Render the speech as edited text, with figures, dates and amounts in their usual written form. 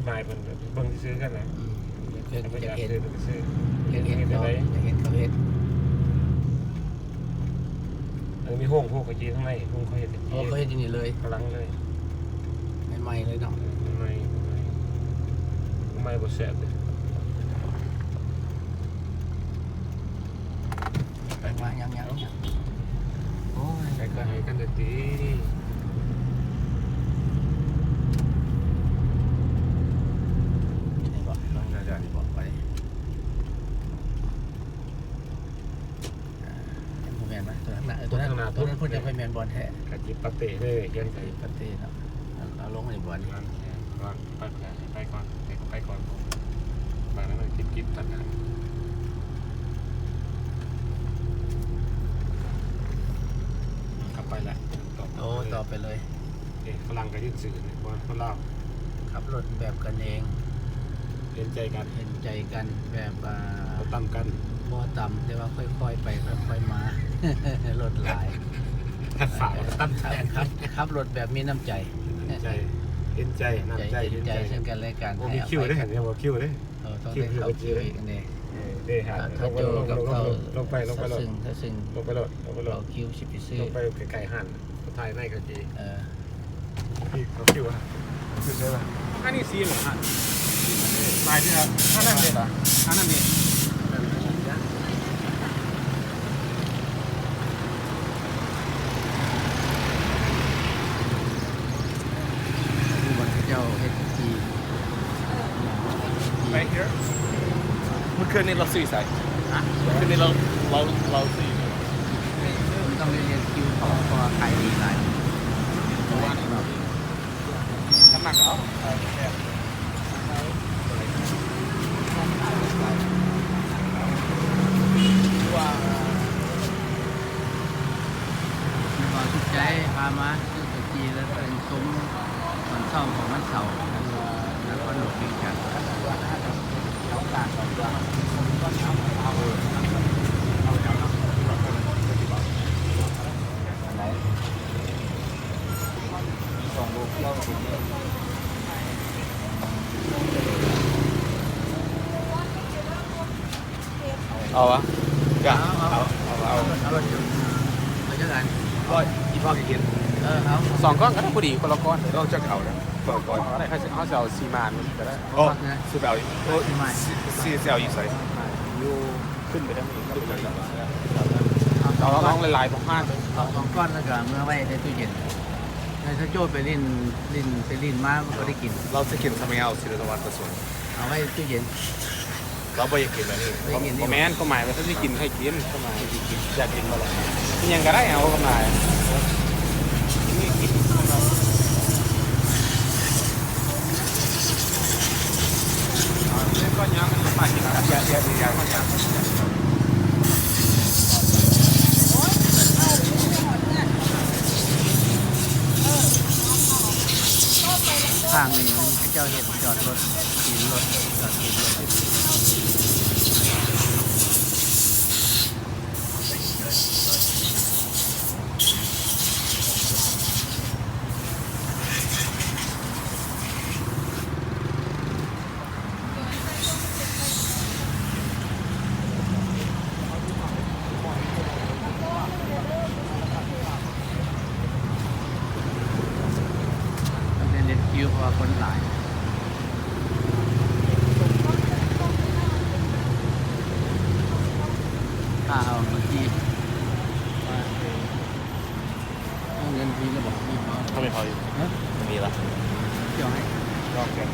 ธิบายมันเบิ่งซื้อกันนะเห็นอยาก เห็น ซื้อมันก็ซื้อ เห็นเขาเห็นเขาเห็น มีห้องพวกเขาจีข้างในห้องเขาเห็น โอ้เขาเห็นที่นี่เลย กำลังเลย ใหม่ๆเลยเนาะ ไม่บดแสบเลย ไปมายังโอ้ย ใครก็ให้กันเด็ดดี ใช่ป่ะลองจะบอกไปเป็นแมนไหมตัวนั้นพูดจะเป็นแมนบอลแท้ กระจิบปะเตะเลยเย็นใส่ ปฏิเนาะเราลงในบอล วางไปก่อนไปก่อนบางนั้นมันกิ๊บตัดงานกลับไปละ โอ้ต่อไปเลย ฝรั่งก็ยื่นสื่อเนี่ยว่าคนเล่า ขับรถแบบกันเอง เห็นใจกัน เห็นใจกันแบบเขาตั้มกัน บ่ต่ำแต่ว่าค่อยๆไปค่อยๆมารถหลาย ฝากตั้มใจ ครับรถแบบมีน้ำใจ เห็นใจน้ำใจ เห็นใจซึ่งกันและกัน มีคิวได้เห็นเนี่ยว่าคิวได้ ต้องได้เข้าคิวอีกนี่ ได้หาลงไปรถลงไปรถเราคิวชิปิซื้อ ลงไปไกลๆหันไทยในกะจีพี่เขาคิวอ่ะคิวใช่ป่ะอันนี้ซีเหรอฮะลายที่ถ้านั่นเนี่ยถ้านั่นเนี่ยเจ้าเฮจี Right here เมื่อคืนนี้เราซื้อใส่เมื่อคืนนี้เราซื้อ มันต้องเรียนคิวเพราะขายดีหลาย เพราะว่าน้ำหนักเหรอว่า มีความสุขใจพามาซื้อเฮจีแล้วเป็นซุ้มมันเศร้าของมันเสาร์แล้วก็หนุกดีกันเอาวะจ้ะเอาเยอะกัน ก็อีพ่อกิน เอา สองก้อนก็ได้พอดีคนละก้อนเราจะเขานะสองก้อนอะไรเขาจะเอาซีมานก็ได้โอ้ซื้อแบบซีเซลอยู่ใส่อยู่ขึ้นไปได้ไหมเราลองหลายๆของห้าง เอาสองก้อนแล้วก็เมื่อไว้ในตู้เย็นถ้าโจ้ไปลิ้นมามันก็ได้กิน เราจะกินทำไมเอาสิริวัฒน์ประสงค์ เอาไว้ตู้เย็น เราไม่อยากกินแล้วนี่แม่นก็หมายว่าถ้าจะกินให้กินก็หมายอยากกินมาแล้วยังก็ได้เอาก็หมายก็ยังมันมากินอะไรเดี๋ยวก็ยังทางนี้มันเจ้าเห็ดจอดรถกินรถจอดกินรถเล่นคิวเพราะว่าคนหลายถ้าเอาเมื่อกี้เงินทีก็บอกพี่เขา ทำไมพออยู่มีละ เจ้าให้ ลองกัน